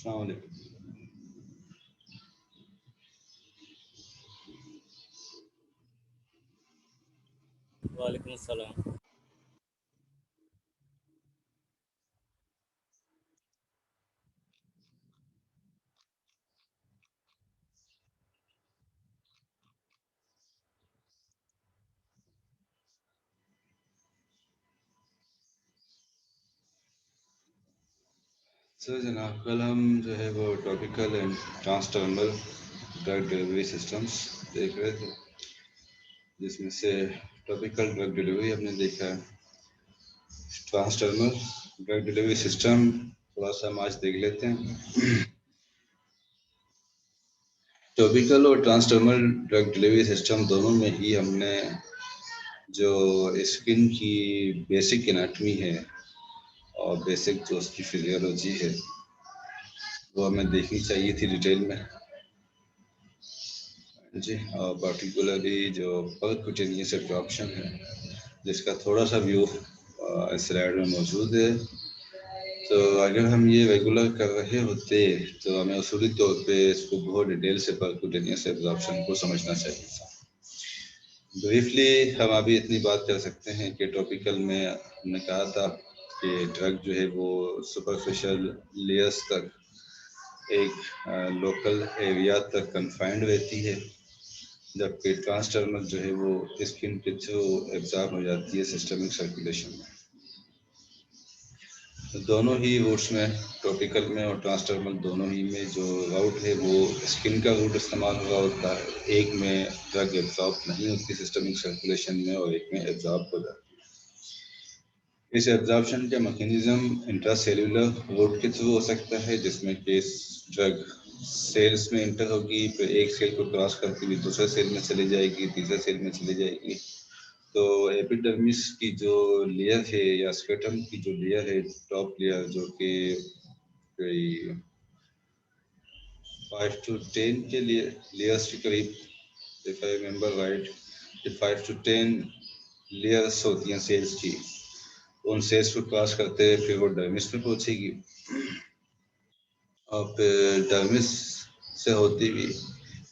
अस्सलाम वालेकुम। वालेकुम सलाम। सर जनाब, कल हम जो है वो topical and transdermal drug delivery systems देख रहे थे, जिसमें से टॉपिकल ड्रग डिलीवरी हमने देखा है। ट्रांसटर्मल ड्रग डिलीवरी सिस्टम थोड़ा सा हम आज देख लेते हैं। टॉपिकल और ट्रांसटर्मल ड्रग डिलीवरी सिस्टम दोनों में ही हमने जो स्किन की बेसिक एनाटमी है और बेसिक जो उसकी फिजियोलॉजी है वो हमें देखनी चाहिए थी डिटेल में जी। और पर्टिकुलरली जो परक्यूटेनियस एब्जॉर्प्शन है, जिसका थोड़ा सा व्यू इस स्लाइड में मौजूद है। तो अगर हम ये रेगुलर कर रहे होते तो हमें उसूली तौर पे इसको बहुत डिटेल से परक्यूटेनियस एब्जॉर्प्शन को समझना चाहिए था। ब्रीफली हम अभी इतनी बात कर सकते हैं कि टॉपिकल में हमने कहा था कि ड्रग जो है वो सुपरफिशियल लेयर्स तक एक लोकल एरिया तक कन्फाइंड रहती है, जबकि ट्रांसटर्मल जो है वो स्किन के थ्रू एब्जॉर्ब हो जाती है सिस्टमिक सर्कुलेशन में। तो दोनों ही रूट्स में, टॉपिकल में और ट्रांसटर्मल दोनों ही में जो राउट है वो स्किन का रूट इस्तेमाल हुआ होता है। एक में ड्रग एब्जॉर्ब नहीं होती सिस्टमिक सर्कुलेशन में और एक में एब्जॉर्ब हो जाती है। इस एब्जॉर्प्शन का मैकेनिज्म इंट्रासेल्युलर रूट के थ्रू हो सकता है, जिसमें कि ड्रग सेल्स में इंटर होगी, फिर एक सेल को क्रॉस करती हुई दूसरे सेल में चली जाएगी, तीसरे सेल में चली जाएगी। तो एपिडर्मिस की जो लेयर है या स्केटम की जो लेयर है, टॉप लेयर, जो कि कोई 5 to 10 के लिए लेयर्स के करीब, if I remember right, 5 to 10 layers होती हैं सेल्स की। उन सेल्स को क्रॉस करते हुए फिर वो डर्मिस में पहुंचेगी और फिर डर्मिस से होती हुई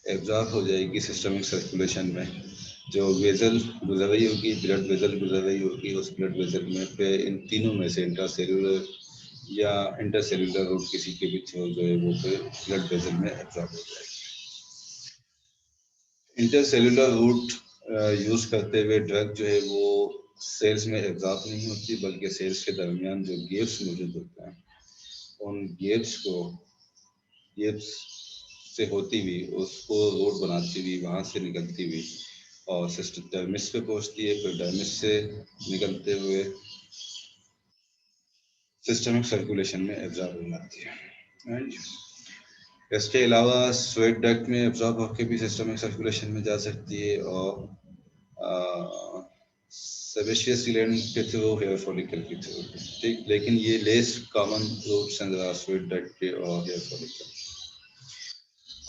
एब्जॉर्ब हो जाएगी सिस्टमिक सर्कुलेशन में। जो वेजल गुजर रही होगी, ब्लड वेजल गुजर रही होगी, उस ब्लड वेजल में फिर इन तीनों में से इंट्रासेल्युलर या इंटरसेल्युलर रूट किसी के भी थ्रू जो है वो फिर ब्लड वेजल में एब्जॉर्ब हो जाएगी। इंटरसेल्युलर रूट यूज करते हुए ड्रग जो है वो सेल्स में एब्जॉर्ब नहीं होती, बल्कि सेल्स के दरमियान जो गेप्स मौजूद होते हैं उन गेप्स से होती हुई उसको रोड बनाती हुई वहां से निकलती हुई और सिस्टम डर्मिस पे पहुंचती है, फिर डर्मिस से निकलते हुए सिस्टमिक सर्कुलेशन में एब्जॉर्ब हो जाती है। Right? इसके अलावा स्वेट डक्ट में एब्जॉर्ब होकर भी सिस्टमिक सर्कुलेशन में जा सकती है और सेबेशियस ग्लैंड के थ्रू, हेयर फॉलिकल के थ्रू। ठीक, लेकिन ये लेस कॉमन रूट्स हैं स्वेट डक्ट के और हेयर फॉलिकल।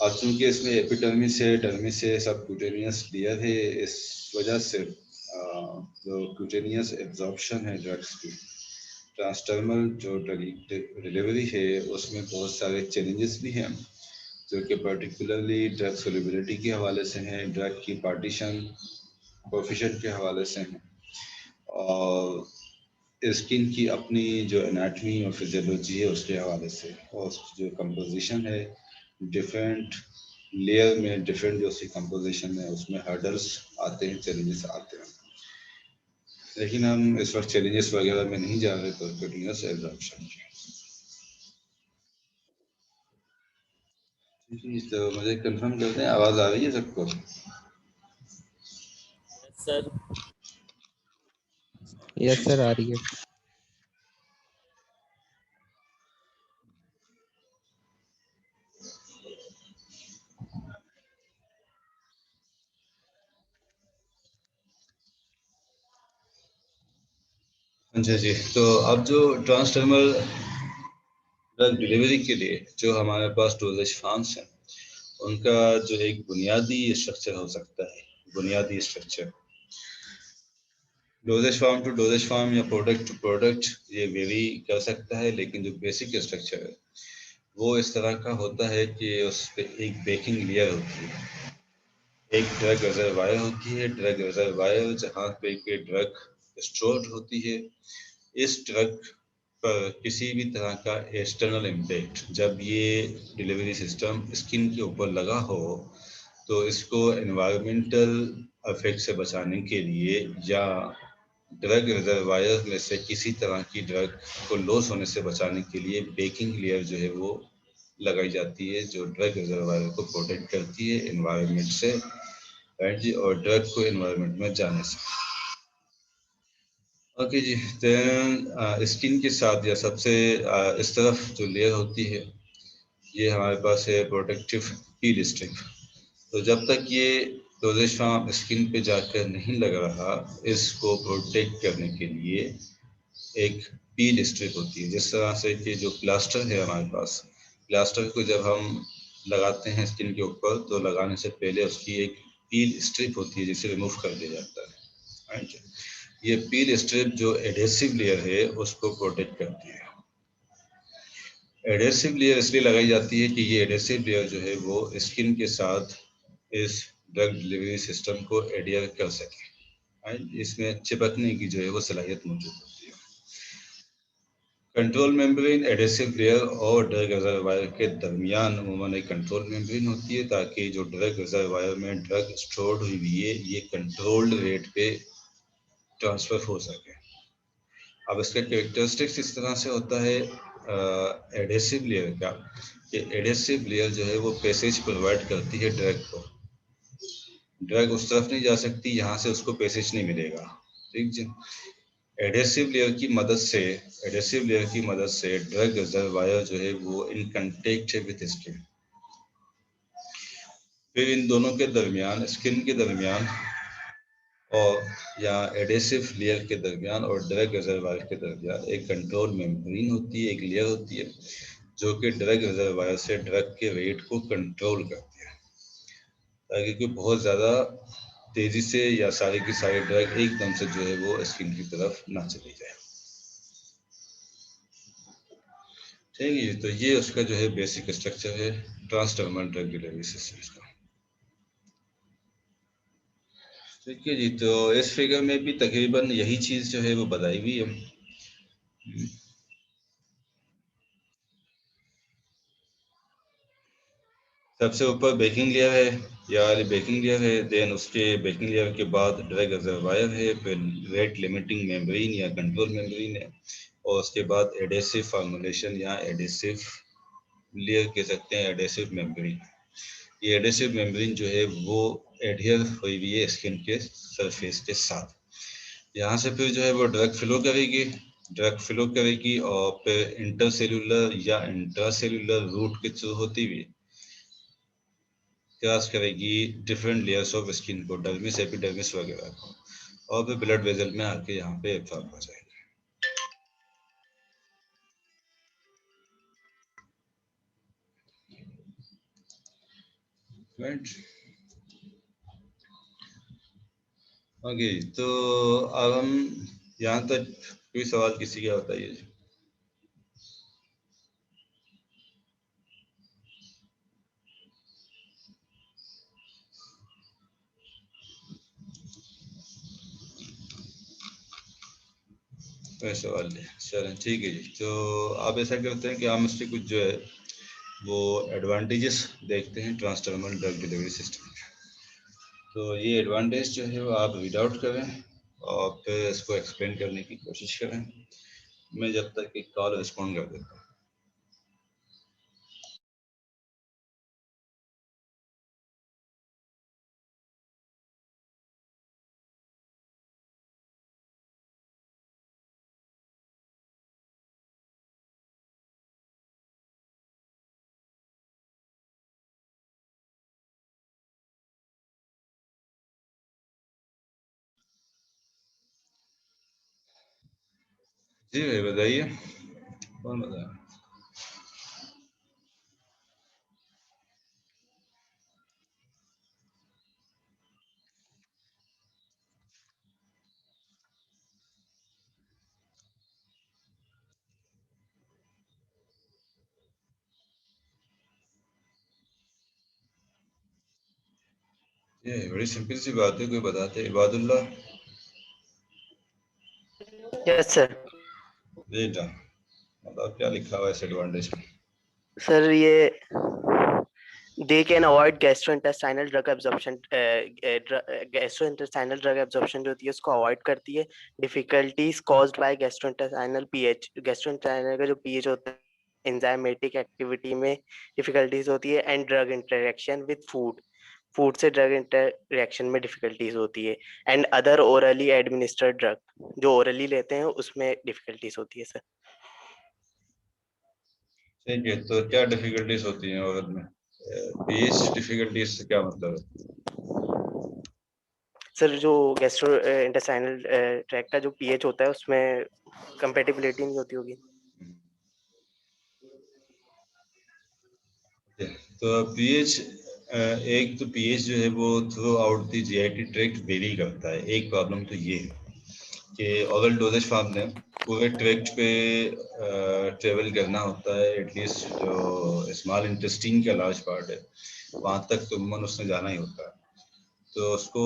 और चूंकि इसमें एपिडर्मिस है, डर्मिस है, सब क्यूटेनियस लेयर है, इस वजह से जो क्यूटेनियस एब्जॉर्प्शन है ड्रग्स की, ट्रांसटर्मल जो ड्रग डिलीवरी है उसमें बहुत सारे चैलेंजेस भी हैं, जो कि पर्टिकुलरली ड्रग सोल्युबिलिटी के हवाले से हैं, ड्रग की पार्टीशन कोफिशिएंट के हवाले से हैं, और स्किन की अपनी जो एनाटमी और फिजियोलॉजी है उसके हवाले से, और उसकी जो कंपोजिशन है डिफरेंट लेयर में, डिफरेंट जो उसकी कंपोजिशन है उसमें हर्डल्स आते हैं, चैलेंजेस आते हैं। लेकिन हम इस वक्त चैलेंजेस वगैरह में नहीं जा रहे परक्यूटेनियस एब्जॉर्प्शन के। जी, तो मुझे कंफर्म कर दें, आवाज़ आ रही है सबको? Yes sir. यस सर, आ रही है। अच्छा जी, तो अब जो ट्रांसडर्मल ड्रग डिलीवरी के लिए जो हमारे पास डोजेज फॉर्म्स हैं, उनका जो एक बुनियादी स्ट्रक्चर हो सकता है, बुनियादी structure doses form to doses form या प्रोडक्ट टू प्रोडक्ट ये वेरी कर सकता है, लेकिन जो बेसिक स्ट्रक्चर है वो इस तरह का होता है कि उस पे एक बेकिंग लेयर होती है, एक ड्रग रिजर्वायर होती है, ड्रग रिजर्वायर जहाँ पे कि ड्रग स्टोर्ड होती है। इस ड्रग पर किसी भी तरह का एक्सटर्नल इम्पैक्ट जब ये डिलीवरी सिस्टम स्किन के ऊपर लगा हो, तो इसको एनवायरमेंटल इफेक्ट से बचाने के लिए या ड्रग रिजर्वायर में से किसी तरह की ड्रग को लॉस होने से बचाने के लिए बेकिंग लेयर जो है वो लगाई जाती है, जो ड्रग रिजर्वायर को प्रोटेक्ट करती है एनवायरनमेंट से, राइट जी, और ड्रग को एनवायरनमेंट में जाने से। ओके जी। देन स्किन के साथ या सबसे इस तरफ जो लेयर होती है, ये हमारे पास है प्रोटेक्टिव पील स्ट्रिप। तो जब तक ये डोजेज फार्म स्किन पे जाकर नहीं लग रहा, इसको प्रोटेक्ट करने के लिए एक पील स्ट्रिप होती है। जिस तरह से कि जो प्लास्टर है हमारे पास, प्लास्टर को जब हम लगाते हैं स्किन के ऊपर, तो लगाने से पहले उसकी एक पील स्ट्रिप होती है जिसे रिमूव कर दिया जाता है, राइट। ये पील स्ट्रिप जो एडेसिव लेयर है उसको प्रोटेक्ट करती है। एडेसिव लेयर इसलिए लगाई जाती है कि ये एडेसिव लेयर जो है वो स्किन के साथ इस ड्रग डिलीवरी सिस्टम को एडियर कर सके, राइट। इसमें चिपकने की जो है वो सलाहियत मौजूद होती है। कंट्रोल मेम्ब्रेन एडेसिव लेयर और ड्रग रिजर्वायर के दरमियान अमूमन एक कंट्रोल मेम्ब्रेन होती है, ताकि जो ड्रग रिजर्वायर में ड्रग स्टोर्ड हुई है ये कंट्रोल्ड रेट पे ट्रांसफर हो सके। अब इसका कैरेक्टरिस्टिक्स इस तरह से होता है एडेसिव लेयर का, कि एडेसिव लेयर जो है वो पैसेज प्रोवाइड करती है ड्रग को। ड्रग उस तरफ नहीं जा सकती, यहाँ से उसको पैसेज नहीं मिलेगा, ठीक जी। एडेसिव लेयर की मदद से एडेसिव लेयर की मदद से ड्रग रिजर्वायर जो है वो इन कांटेक्ट है विद स्किन। फिर इन दोनों के दरमियान, स्किन के दरमियान और या एडेसिव लेयर के दरमियान और ड्रग रिजर्वायर के दरमियान एक कंट्रोल मेम्ब्रेन होती है, एक लेयर होती है जो कि ड्रग रिजर्वायर से ड्रग के रेट को कंट्रोल करती है, ताकि कि बहुत ज़्यादा तेज़ी से या सारी की सारी ड्रग एकदम से जो है वो स्किन की तरफ ना चली जाए। ठीक है, तो ये उसका जो है बेसिक स्ट्रक्चर है ट्रांसडर्मल ड्रग डिलीवरी सिस्टम का। ठीक है जी, तो इस फिगर में भी तकरीबन यही चीज़ जो है वो बताई हुई है। सबसे ऊपर बेकिंग लेयर है, या बेकिंग लेयर है, देन उसके बेकिंग लेयर के बाद ड्रग रिजर्वायर है, फिर रेट लिमिटिंग मेम्ब्रेन या कंट्रोल मेम्ब्रेन है, और उसके बाद एडेसिव फॉर्मुलेशन या एडेसिव लेयर कह सकते हैं, एडेसिव मेम्ब्रेन। ये एडेसिव मेम्ब्रेन जो है वो एडहियर हुई हुई है स्किन के सरफेस के साथ। यहाँ से फिर जो है वो ड्रग फ्लो करेगी और फिर इंटरसेल्यूलर या इंट्रासेल्यूलर रूट के थ्रू होती हुई क्रॉस करेगी डिफरेंट लेयर्स ऑफ स्किन को, डर्मिस, एपिडर्मिस वगैरह को, और फिर ब्लड वेजल में आके यहाँ पे एब्जॉर्ब हो जाएगी, राइट। ओके, तो अब हम यहाँ तक कोई सवाल किसी का बताइए जी। कोई सवाल नहीं, चलें ठीक है जी। तो आप ऐसा करते हैं कि हम इसके कुछ जो है वो एडवांटेजेस देखते हैं ट्रांसडर्मल ड्रग डिलीवरी सिस्टम के। तो ये एडवांटेज जो है वो आप रीड आउट करें और फिर इसको एक्सप्लेन करने की कोशिश करें। मैं जब तक एक कॉल रिस्पॉन्ड कर देता हूँ। जी भाई बताइए, कौन बताया? ये बड़ी सिंपल सी बात है, कोई बताते हैं? Ibadullah, yes sir. बेटा मतलब क्या लिखा हुआ है इस एडवांटेज में? सर ये they can avoid gastrointestinal drug absorption, gastrointestinal drug absorption जो होती है उसको अवॉइड करती है। Difficulties caused by gastrointestinal pH, gastrointestinal का जो pH होता है एंजाइमेटिक एक्टिविटी में डिफिकल्टीज होती है। And drug interaction with food, food से ड्रग इंटरेक्शन में डिफिकल्टीज होती है। And other orally administered drug, जो ओरली लेते हैं उसमें डिफिकल्टीज होती है सर। ठीक है, तो क्या डिफिकल्टीज होती हैं औरत में? पीएच डिफिकल्टीज से क्या मतलब है? सर जो गैस्ट्रो इंटेस्टाइनल ट्रैक्ट का जो पीएच होता है उसमें कंपेटिबिलिटी नहीं होती होगी। तो पीएच, एक तो पीएच जो है वो throughout the GIT tract vary करता है। एक प्रॉब्लम तो ये है कि ओरल डोजेज फॉर्म ने पूरे ट्रैक्ट पे ट्रेवल करना होता है। एटलीस्ट जो स्मॉल इंटेस्टाइन का लार्ज पार्ट है वहाँ तक तो उम्मन उसने जाना ही होता है। तो उसको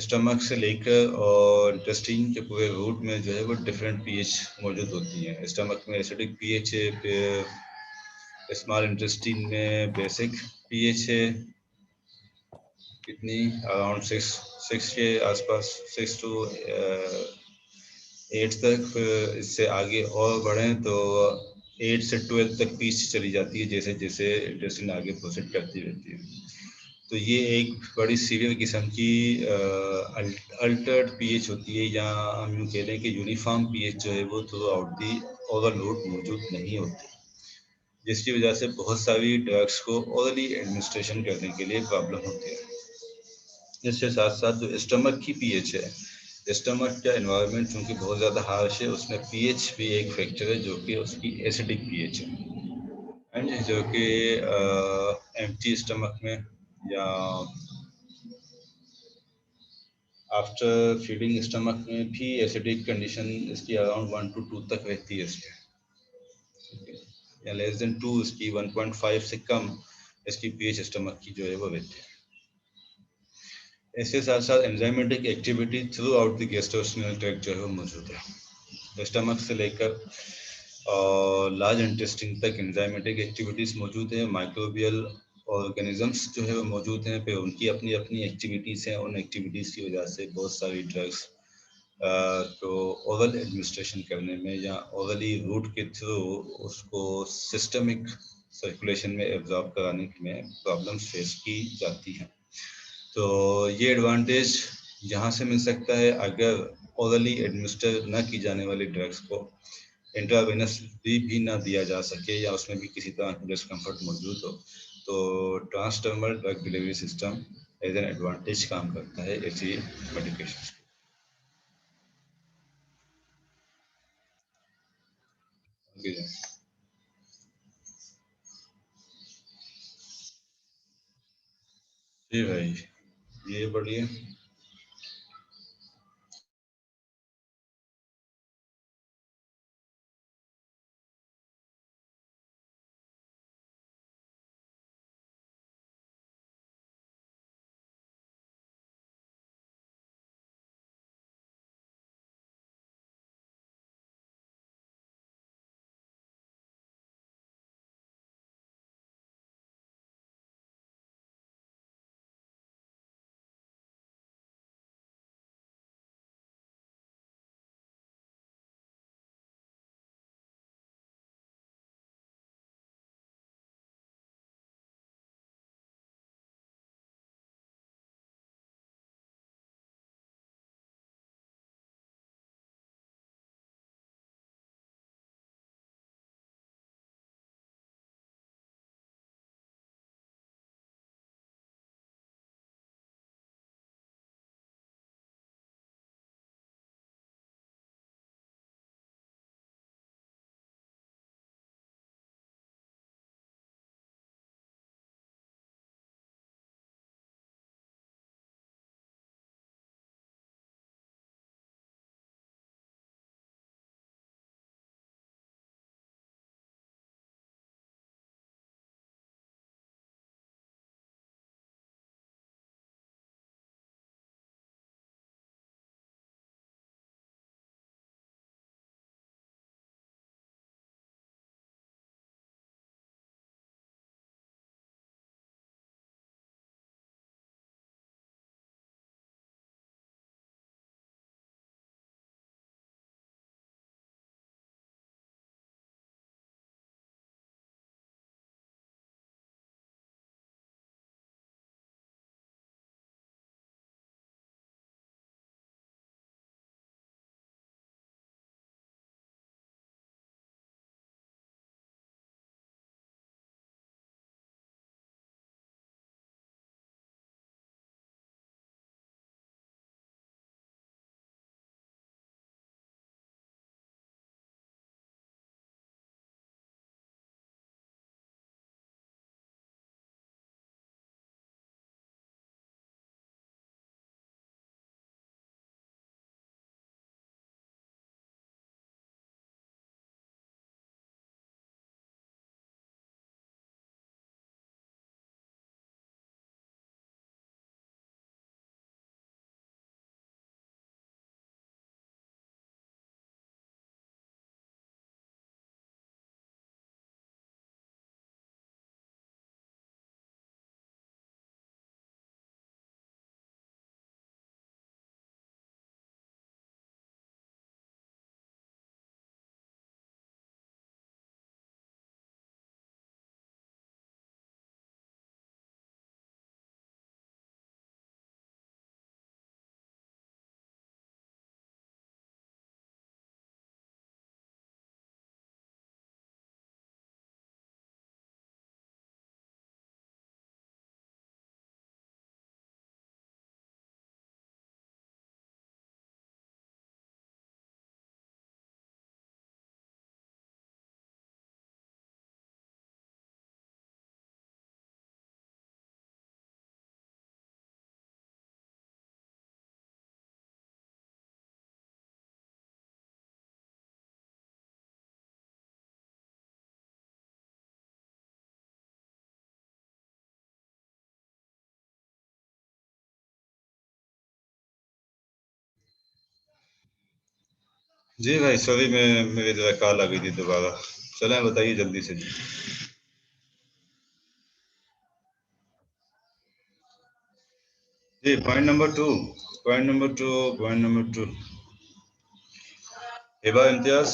स्टमक से लेकर और इंटेस्टाइन के पूरे रूट में जो है वो डिफरेंट पीएच मौजूद होती हैं। स्टमक में एसिडिक पीएच है, फिर स्मॉल इंटेस्टाइन में बेसिक पीएच है, कितनी अराउंड सिक्स के आसपास, 6 to 8 तक। फिर इससे आगे और बढ़ें तो 8 से 12 तक पीच चली जाती है जैसे जैसे इंटेस्टाइन आगे प्रोसीड करती रहती है। तो ये एक बड़ी सीवियर किस्म की अल्टर्ड पीएच होती है, या हम यूँ कह लें कि यूनिफॉर्म पीएच जो है वो थ्रू आउट दी ओवरल रूट मौजूद नहीं होती, जिसकी वजह से बहुत सारी ड्रग्स को ओरली एडमिनिस्ट्रेशन करने के लिए प्रॉब्लम होती है। इसके साथ साथ जो स्टमक की पीएच है, स्टमक का एनवायरनमेंट चूँकि बहुत ज़्यादा हार्श है, उसमें पीएच भी एक फैक्टर है जो कि उसकी एसिडिक पीएच है, जो कि एम्प्टी स्टमक में या आफ्टर फीडिंग स्टमक में भी एसिडिक कंडीशन इसकी अराउंड 1 to 2 तक रहती है इसकी, या लेस देन 2 इसकी 1.5 से कम इसकी पीएच स्टमक की जो है वो रहती है। इसके साथ साथ enzymatic activity through out the gastrointestinal tract जो है वो मौजूद है। स्टमक से लेकर और लार्ज इंटेस्टिन तक एंजाइमेटिक एक्टिविटीज़ मौजूद है। माइक्रोबियल ऑर्गेनिजम्स जो है वो मौजूद हैं, फिर उनकी अपनी अपनी एक्टिविटीज़ हैं। उन एक्टिविटीज़ की वजह से बहुत सारी ड्रग्स तो ओरल एडमिनिस्ट्रेशन करने में या ओरली रूट के थ्रू उसको सिस्टमिक सर्कुलेशन में एब्जॉर्ब कराने में प्रॉब्लम्स फेस की जाती हैं। तो ये एडवांटेज यहाँ से मिल सकता है अगर ओरली एडमिनिस्टर न की जाने वाली ड्रग्स को इंट्रावेनस भी ना दिया जा सके या उसमें भी किसी तरह की डिस्कम्फर्ट मौजूद हो, तो transdermal drug delivery system as an advantage काम करता है ऐसी मेडिकेशन। जी भाई, ये बढ़िया। जी भाई सॉरी, मैं मेरी जरा कॉल आ गई थी दोबारा। चलें, बताइए जल्दी से जी। जी point number two. Hiba Imtiaz.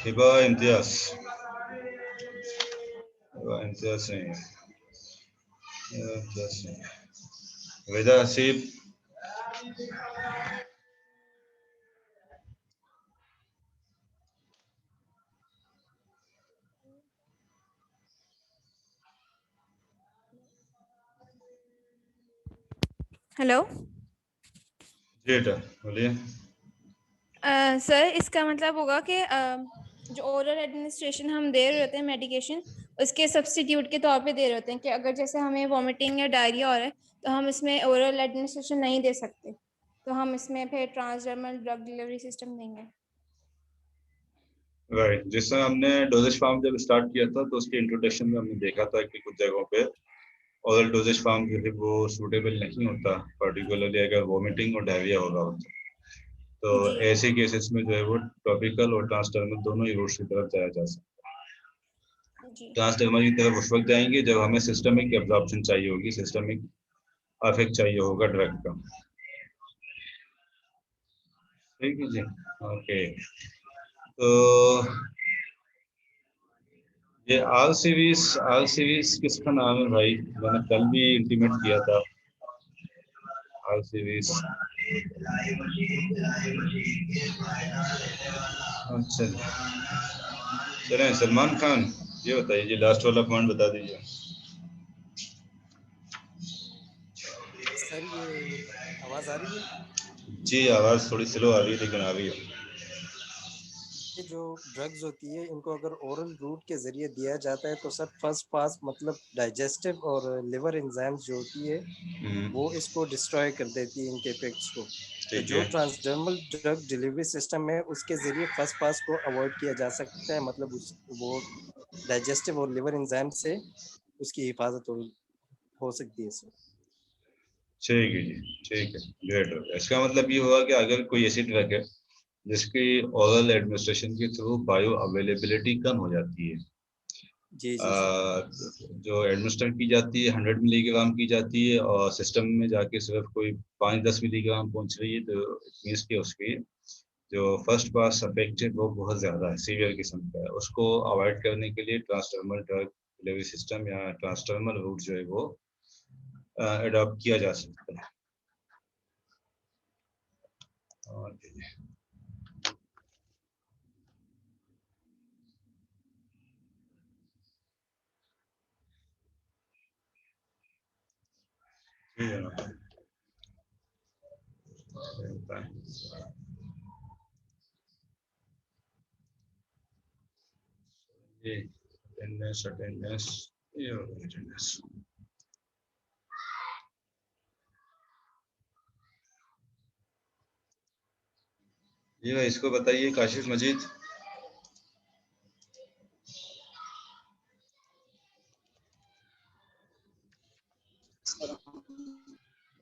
Hiba Imtiaz. Hiba Imtiaz नहीं है। हिबा इम्तियाज नहीं है। वेदा हसीब। हेलो जी बेटा बोलिए। सर, इसका मतलब होगा कि जो ओरल एडमिनिस्ट्रेशन हम दे रहे होते हैं मेडिकेशन, उसके सब्स्टिट्यूट के तौर पे दे रहे होते हैं कि अगर जैसे हमें वॉमिटिंग या डायरिया हो रहा है तो हम इसमें ओरल एडमिनिस्ट्रेशन नहीं दे सकते, तो हम इसमें फिर ट्रांसडर्मल ड्रग डिलीवरी सिस्टम देंगे। राइट, जिस समय हमने डोजेज फार्म जब स्टार्ट किया था तो उसके इंट्रोडक्शन में हमने देखा था कि कुछ जगहों पे ओरल डोजेज फार्म जो है वो सूटेबल नहीं होता, पर्टिकुलरली अगर वॉमिटिंग और डायरिया हो रहा होता। तो जी ऐसे केसेस में जो है वो टॉपिकल और ट्रांसडर्मल दोनों ही रूट्स की तरफ जाया जा सकता है। जी ट्रांसडर्मल की तरफ उस वक्त जाएंगे जब हमें सिस्टमिक एब्जॉर्प्शन चाहिए होगी, सिस्टमिक अफेक्ट चाहिए होगा ड्रग का। ठीक है जी। ओके, तो ये आर सीरीज किसका नाम है भाई? मैंने कल भी इंटीमेट किया था। R series. अच्छा जी। चलें, सलमान खान। ये बताइए जी, लास्ट वाला पॉइंट बता दीजिए। सर ये आवाज़ आ रही है? जी आवाज़ थोड़ी स्लो आ रही है लेकिन आ रही है। ये जो ड्रग्स होती है इनको अगर ओरल रूट के ज़रिए दिया जाता है तो सर फर्स्ट पास मतलब डाइजेस्टिव और लिवर एंजाइम्स जो होती है वो इसको डिस्ट्रॉय कर देती है, इनके इफेक्ट्स को। तो ठीक जो है। ट्रांसडर्मल ड्रग डिलीवरी सिस्टम है उसके ज़रिए फर्स्ट पास को अवॉइड किया जा सकता है, मतलब उस वो डाइजेस्टिव और लिवर एंजाइम से उसकी हिफाजत हो सकती है सर। ठीक है जी, ठीक है, ग्रेट हो गया। इसका मतलब ये हुआ कि अगर कोई ऐसी ड्रग है जिसकी ओरल एडमिनिस्ट्रेशन के थ्रू बायो अवेलेबिलिटी कम हो जाती है, जी जी सर। जो एडमिनिस्टर की जाती है 100 मिलीग्राम की जाती है और सिस्टम में जाके सिर्फ कोई 5-10 मिलीग्राम पहुंच रही है, तो मीन्स की उसकी जो फर्स्ट पास अफेक्ट है वो बहुत ज़्यादा है, सीवियर किस्म का है। उसको अवॉइड करने के लिए ट्रांसडर्मल ड्रग डिलीवरी सिस्टम या ट्रांसडर्मल रूट जो है वो अडॉप्ट किया जा सकता है। और ठीक है ना? ये अटेंडेंस ये अटेंडेंस। जी भाई, इसको बताइए, काशिफ मजीद।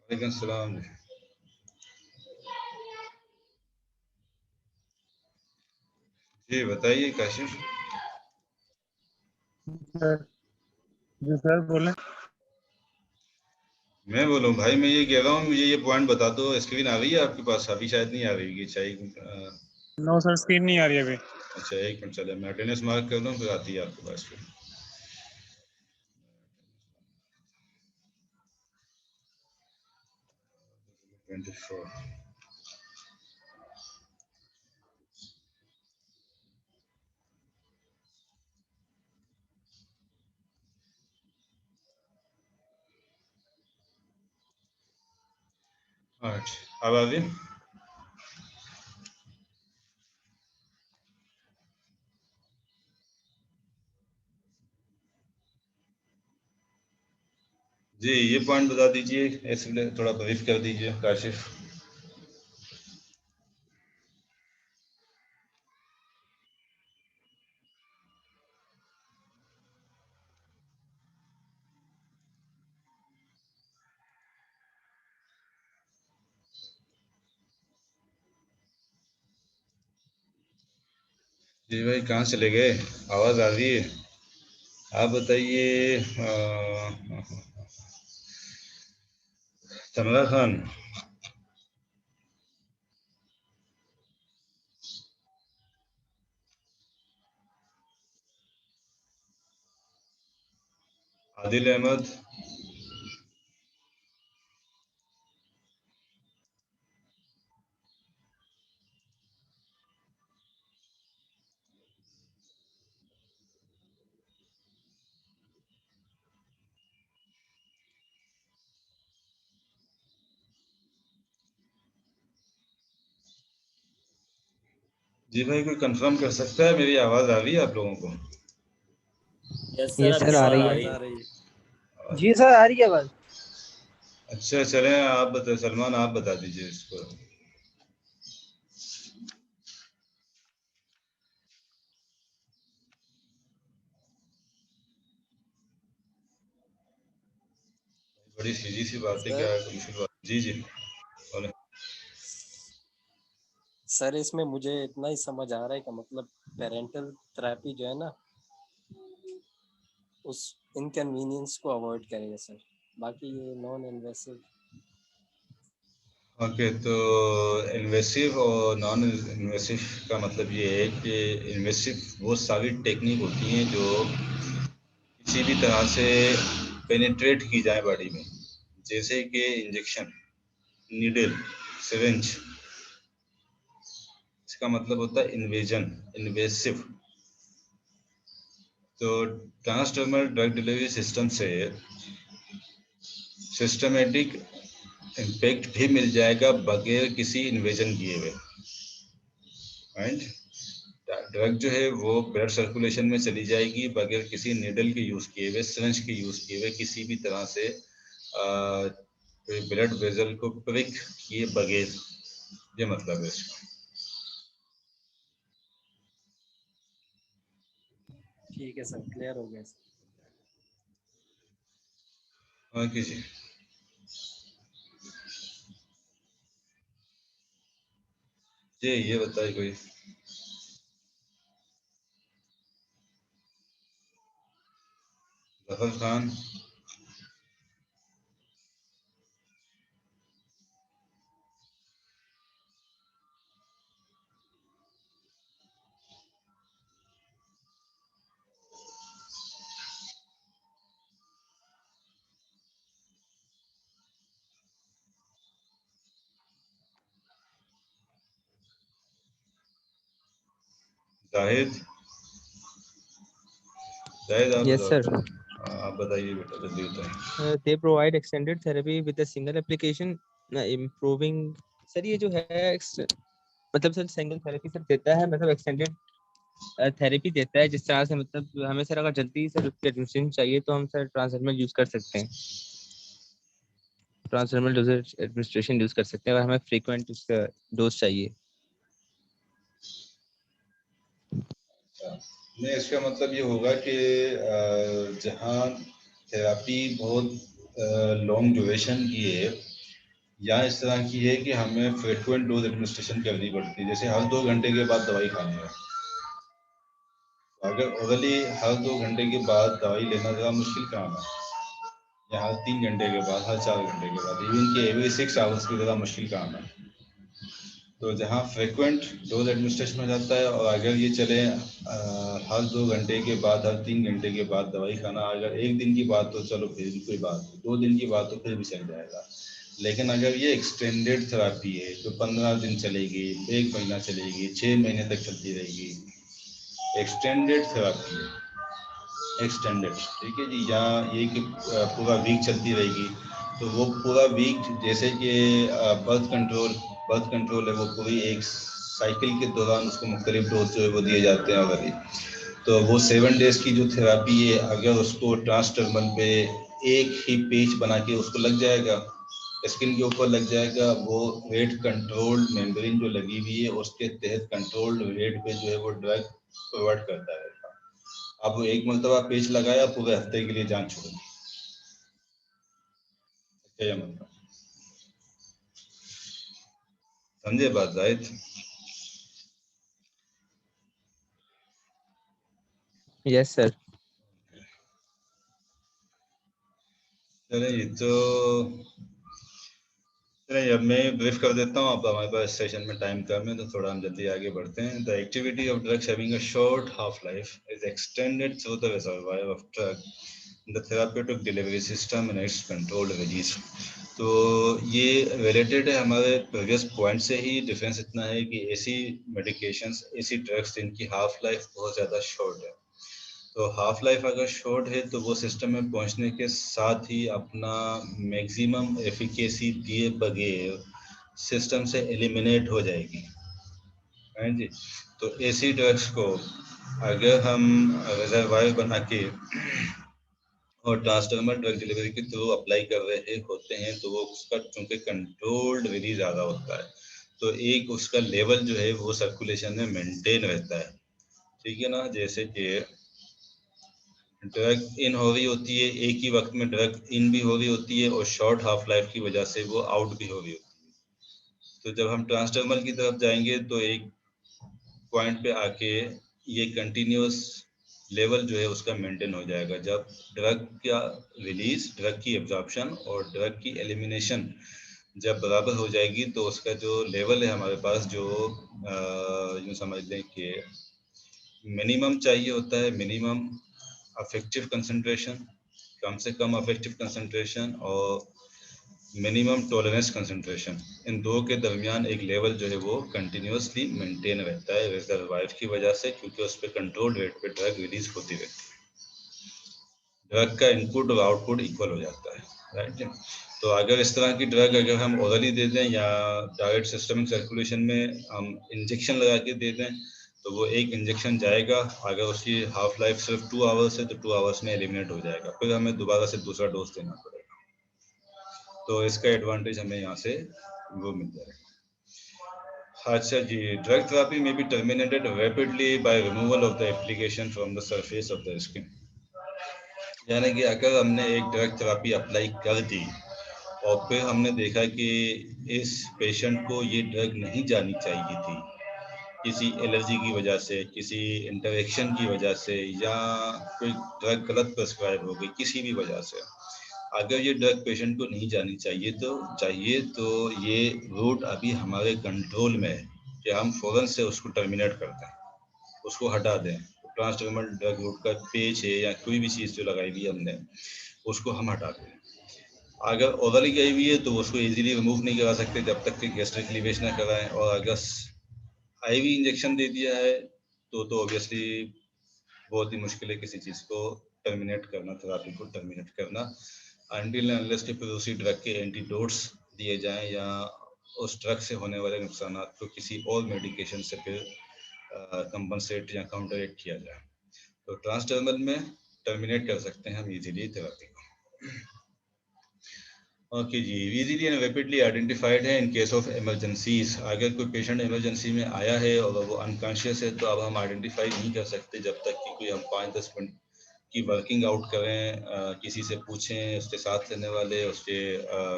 वालेकुम सलाम। जी बताइए काशिफ। सर जी सर बोले। मैं बोलूँ भाई, मैं ये कह रहा हूँ, मुझे ये पॉइंट बता दो। स्क्रीन आ रही है आपके पास? अभी शायद नहीं आ रही है, चाहिए। नो सर, स्क्रीन नहीं आ रही अभी। अच्छा, एक मिनट, चले मैं अटेंडेंस मार्क कर दूँ फिर आती है आपके पास फिर। 24। अच्छा, अब आ गई। जी ये पॉइंट बता दीजिए, ऐसे थोड़ा ब्रीफ कर दीजिए काशिफ। जी भाई कहाँ चले गए? आवाज़ आ रही है? आप बताइए। तमरा खान, आदिल अहमद, जी भाई कोई कंफर्म कर सकता है मेरी आवाज़ आ रही है आप लोगों को? यस सर, यस आपकी सर, आ आवाज रही आ है। रही आ है। रही है। जी सर आ रही है आवाज। अच्छा चलें, आप बता सलमान, आप बता दीजिए इसको। बड़ी सीधी सी बात है, क्या सर मुश्किल बात? जी जी बोले। सर इसमें मुझे इतना ही समझ आ रहा है कि मतलब पेरेंटल थेरेपी जो है ना, उस इनकन्वीनियंस को अवॉइड करेगा सर। बाकी ये नॉन इन्वेसिव। ओके, तो इन्वेसिव और नॉन इन्वेसिव का मतलब ये है कि इन्वेसिव वो सारी टेक्निक होती हैं जो किसी भी तरह से पेनिट्रेट की जाए बॉडी में, जैसे कि इंजेक्शन, नीडल, सिरिंज। इसका मतलब होता है इन्वेजन, इन्वेसिव। तो ट्रांसडर्मल ड्रग डिलीवरी सिस्टम से सिस्टमेटिक इम्पैक्ट भी मिल जाएगा बगैर किसी इन्वेजन किए हुए। राइट, ड्रग जो है वो ब्लड सर्कुलेशन में चली जाएगी बगैर किसी नीडल के यूज़ किए हुए, सिरिंज के यूज़ किए हुए, किसी भी तरह से ब्लड वेजल को प्रिक किए बगैर। ये मतलब है इसका। ठीक है सर, क्लियर हो गया सर। ओके जी। ये बताइए कोई। जफर खान, जाहिद, जाहिद आप Yes sir. बताओ। आप बताइए बेटा, जल्दी बताइए। They provide extended therapy with a single application, improving। Sir ये जो है मतलब सर सिंगल थेरेपी सर देता है, मतलब एक्सटेंडेड थेरेपी देता है, जिस तरह से मतलब हमें सर अगर जल्दी सर उसकी एडमिशन चाहिए तो हम सर ट्रांसडर्मल यूज कर सकते हैं, ट्रांसडर्मल डोजेज एडमिनिस्ट्रेशन यूज कर सकते हैं अगर हमें फ्रीक्वेंट उसका डोज चाहिए। नहीं, इसका मतलब ये होगा कि जहाँ थेरापी बहुत लॉन्ग ड्यूरेशन की है या इस तरह की है कि हमें फ्रिक्वेंट डोज एडमिनिस्ट्रेशन करनी पड़ती है, जैसे हर 2 घंटे के बाद दवाई खानी है। अगर ओरली हर 2 घंटे के बाद दवाई लेना ज़रा मुश्किल काम है, या हर 3 घंटे के बाद, हर 4 घंटे के बाद, इवन कि एवरी 6 आवर्स की ज़रा मुश्किल काम है। तो जहाँ फ्रिक्वेंट डोज एडमिनिस्ट्रेशन हो जाता है, और अगर ये चले हर 2 घंटे के बाद, हर 3 घंटे के बाद दवाई खाना, अगर एक दिन की बात तो चलो फिर भी कोई बात नहीं, 2 दिन की बात तो फिर भी चल जाएगा। लेकिन अगर ये एक्सटेंडेड थेरापी है तो 15 दिन चलेगी, 1 महीना चलेगी, 6 महीने तक चलती रहेगी, एक्सटेंडेड थेरापी है, एक्सटेंडेड। ठीक है जी, यहाँ ये कि पूरा वीक चलती रहेगी, तो वो पूरा वीक जैसे कि बर्थ कंट्रोल है, वो पूरी एक साइकिल के दौरान उसको मुख्तलिफ डोज जो है वो दिए जाते हैं। अगर तो वो 7 डेज की जो थेरापी है, अगर उसको ट्रांसडर्मल पे एक ही पेच बना के उसको लग जाएगा, स्किन के ऊपर लग जाएगा, वो रेट कंट्रोल्ड मेम्ब्रेन जो लगी हुई है उसके तहत कंट्रोल्ड रेट पे जो है वो ड्रग प्रोवाइड करता है। अब एक मरतबा पेच लगाया, पूरे हफ्ते के लिए जान छोड़ दी। क्या मतलब, समझे बात जाहिद? Yes sir. चलिए तो चलिए अब मैं ब्रीफ कर देता हूँ। अब हमारे पास सेशन में टाइम कम है तो थोड़ा हम जल्दी आगे बढ़ते हैं। The activity of drugs having a short half life is extended through the reservoir of drug the therapeutic delivery system and it's controlled release. तो ये रिलेटेड है हमारे प्रीवियस पॉइंट से ही। डिफरेंस इतना है कि ऐसी मेडिकेशंस, ऐसी ड्रग्स जिनकी हाफ लाइफ बहुत ज़्यादा शॉर्ट है, तो हाफ लाइफ अगर शॉर्ट है तो वो सिस्टम में पहुंचने के साथ ही अपना मैक्सिमम एफिकेसी दिए बगैर सिस्टम से एलिमिनेट हो जाएगी। हैं जी। तो ऐसी ड्रग्स को अगर हम रिजर्वायर बना के और ट्रांसडर्मल ड्रग डिलीवरी के थ्रू अप्लाई कर रहे होते हैं तो वो उसका चूंकि कंट्रोल्ड रिलीज ज़्यादा होता है, तो एक उसका लेवल जो है वो सर्कुलेशन में मेंटेन रहता है। ठीक है ना। जैसे कि ड्रग इन हो रही होती है, एक ही वक्त में ड्रग इन भी हो रही होती है और शॉर्ट हाफ लाइफ की वजह से वो आउट भी हो रही होती है। तो जब हम ट्रांसडर्मल की तरफ जाएंगे तो एक पॉइंट पे आके ये कंटिन्यूस लेवल जो है उसका मेंटेन हो जाएगा। जब ड्रग का रिलीज, ड्रग की एब्जॉर्प्शन और ड्रग की एलिमिनेशन जब बराबर हो जाएगी तो उसका जो लेवल है हमारे पास, जो यूँ समझ लें कि मिनिमम चाहिए होता है, मिनिमम अफेक्टिव कंसंट्रेशन, कम से कम अफेक्टिव कंसंट्रेशन और मिनिमम टॉलरेंस कंसंट्रेशन, इन दो के दरमियान एक लेवल जो है वो कंटिन्यूसली मेंटेन रहता है रिजर्वायर की वजह से, क्योंकि उस पर कंट्रोल रेट पे ड्रग रिलीज होती रहती है। ड्रग का इनपुट और आउटपुट इक्वल हो जाता है, राइट। तो अगर इस तरह की ड्रग अगर हम ओरली दे दें या डायरेक्ट सिस्टमिक सर्कुलेशन में हम इंजेक्शन लगा के दे दें तो वो एक इंजेक्शन जाएगा, अगर उसकी हाफ लाइफ सिर्फ 2 आवर्स है तो 2 आवर्स में एलिमिनेट हो जाएगा, फिर हमें दोबारा से दूसरा डोज देना पड़ेगा। तो इसका एडवांटेज हमें यहाँ से वो मिल जाएगा। अच्छा जी, ड्रग थेरेपी में be terminated rapidly by removal of the application from the surface of the skin. यानी कि अगर हमने एक ड्रग थेरेपी अप्लाई कर दी और फिर हमने देखा कि इस पेशेंट को ये ड्रग नहीं जानी चाहिए थी, किसी एलर्जी की वजह से, किसी इंटरेक्शन की वजह से, या कोई ड्रग गलत प्रिस्क्राइब हो गई किसी भी वजह से, अगर ये ड्रग पेशेंट को नहीं जानी चाहिए तो ये रूट अभी हमारे कंट्रोल में है कि हम फौरन से उसको टर्मिनेट कर दें, उसको हटा दें। ट्रांसडर्मल ड्रग रूट का पेज है या कोई भी चीज़ जो लगाई हुई हमने उसको हम हटा दें। अगर ओरली गई हुई है तो उसको इजीली रिमूव नहीं करा सकते जब तक कि गैस्ट्रिक क्लीवेज ना कराएं, और अगर आईवी इंजेक्शन दे दिया है तो ऑब्वियसली बहुत ही मुश्किल है किसी चीज़ को टर्मिनेट करना, थेरेपी को टर्मिनेट करना, अनटिल अनलेस कि फिर उसी ड्रग के एंटीडोट्स दिए जाएं या उस ड्रग से होने वाले नुकसान को किसी और मेडिकेशन से फिर कंपनसेट या काउंटरेट किया जाए। तो ट्रांसडर्मल में टर्मिनेट कर सकते हैं हम इजीली थेरेपी को। ओके जी, इजीली एंड रैपिडली आइडेंटिफाइड है इन केस ऑफ इमरजेंसीज। अगर कोई पेशेंट इमरजेंसी में आया है और वो अनकॉन्शियस है तो अब हम आइडेंटिफाई नहीं कर सकते जब तक कि कोई हम 5-10 मिनट की वर्किंग आउट करें, किसी से पूछें, उसके साथ रहने वाले, उसके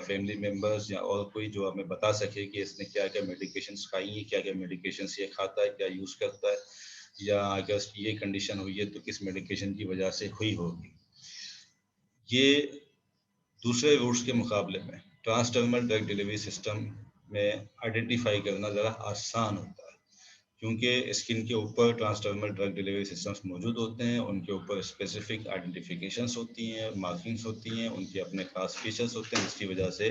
फैमिली मेम्बर्स या और कोई जो हमें बता सके कि इसने क्या क्या मेडिकेशंस खाई हैं, क्या क्या मेडिकेशंस ये खाता है, क्या यूज़ करता है, या अगर उसकी ये कंडीशन हुई है तो किस मेडिकेशन की वजह से हुई होगी। ये दूसरे रूट्स के मुकाबले में ट्रांसडर्मल ड्रग डिलीवरी सिस्टम में आइडेंटिफाई करना ज़रा आसान होता है, क्योंकि स्किन के ऊपर ट्रांसडर्मल ड्रग डिलीवरी सिस्टम्स मौजूद होते हैं, उनके ऊपर स्पेसिफिक आइडेंटिफिकेशंस होती हैं, मार्किंग्स होती हैं, उनके अपने खास फीचर्स होते हैं, जिसकी वजह से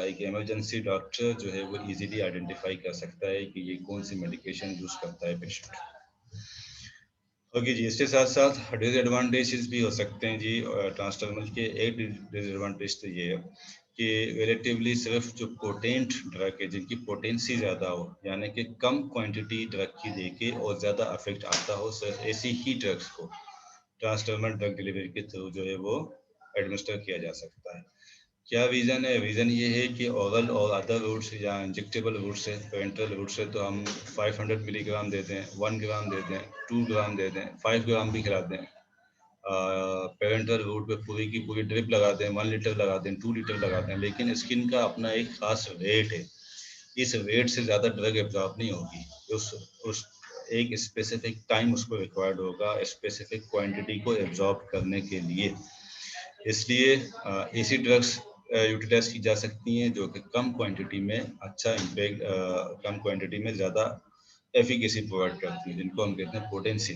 एक इमरजेंसी डॉक्टर जो है वो इजीली आइडेंटिफाई कर सकता है कि ये कौन सी मेडिकेशन यूज़ करता है पेशेंट। ओके जी, इसके साथ साथ डिसएडवांटेजेस भी हो सकते हैं जी ट्रांसडर्मल के। एक डिसएडवांटेज तो ये है कि रिलेटिवली सिर्फ जो पोटेंट ड्रग है, जिनकी पोटेंसी ज़्यादा हो, यानी कि कम क्वांटिटी ड्रग की देके और ज़्यादा इफेक्ट आता हो, सिर्फ ऐसी ही ड्रग्स को ट्रांसडर्मल ड्रग डिलीवरी के थ्रू जो है वो एडमिनिस्टर किया जा सकता है। क्या रीज़न है? रीज़न ये है कि ओरल और अदर रूट्स या इंजेक्टेबल रूट से, पेरेंटल रूट से तो हम 500 मिलीग्राम दे दें, 1 ग्राम दे दें, 2 ग्राम दे दें, 5 ग्राम भी खिला दें। पेरेंटल रूट पे पूरी की पूरी ड्रिप लगा दें, 1 लीटर लगा दें, 2 लीटर लगा दें, लेकिन स्किन का अपना एक खास वेट है, इस वेट से ज़्यादा ड्रग एब्जॉर्ब नहीं होगी। उस एक स्पेसिफिक टाइम उसको रिक्वायर्ड होगा स्पेसिफिक क्वांटिटी को एब्जॉर्ब करने के लिए। इसलिए ऐसी ड्रग्स यूटिलाइज की जा सकती हैं जो कि कम क्वांटिटी में अच्छा इम्पैक्ट, कम क्वांटिटी में ज़्यादा एफिकेसी प्रोवाइड करती हैं, जिनको हम कहते हैं पोटेंसी।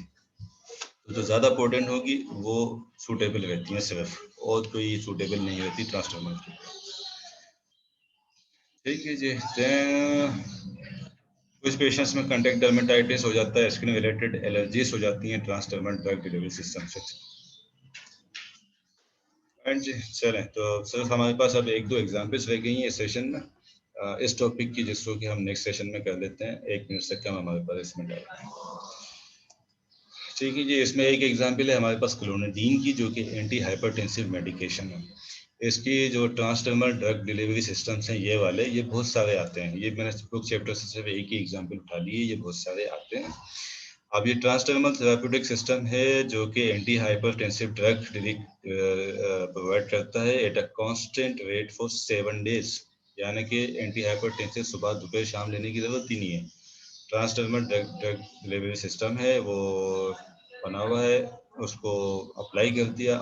तो जो ज़्यादा पोटेंट होगी वो सूटेबल रहती हैं सिर्फ, और कोई सूटेबल नहीं रहती ट्रांसडर्मल। ठीक है जी। कुछ पेशेंट्स में कंटेक्ट डर्मेटाइटिस हो जाता है, स्किन रिलेटेड एलर्जीज हो जाती हैं ट्रांसडर्मल ड्रग डिलीवरी सिस्टम से। एंड जी चलें, तो सिर्फ हमारे पास अब 1-2 एग्जांपल्स रह गई हैं इस सेशन में इस टॉपिक की, जिसको कि हम नेक्स्ट सेशन में कर लेते हैं। 1 मिनट से कम हमारे पास इसमें टाइम है। ठीक है जी। इसमें एक एग्जांपल है हमारे पास क्लोनिडीन की, जो कि एंटी हाइपरटेंसिव मेडिकेशन है। इसकी जो ट्रांसडर्मल ड्रग डिलीवरी सिस्टम्स हैं ये वाले, ये बहुत सारे आते हैं। ये मैंने बुक चैप्टर से सिर्फ एक ही एग्जांपल उठा ली है, ये बहुत सारे आते हैं। अब ये ट्रांसडर्मल थेराप्यूटिक सिस्टम है जो कि एंटी हाइपरटेंसिव ड्रग प्रोवाइड करता है at a constant rate for 7 days. यानी कि एंटी हाइपरटेंसिव सुबह दोपहर शाम लेने की जरूरत ही नहीं है। ट्रांसडर्मल ड्रग डिलीवरी सिस्टम है, वो बना हुआ है, उसको अप्लाई कर दिया,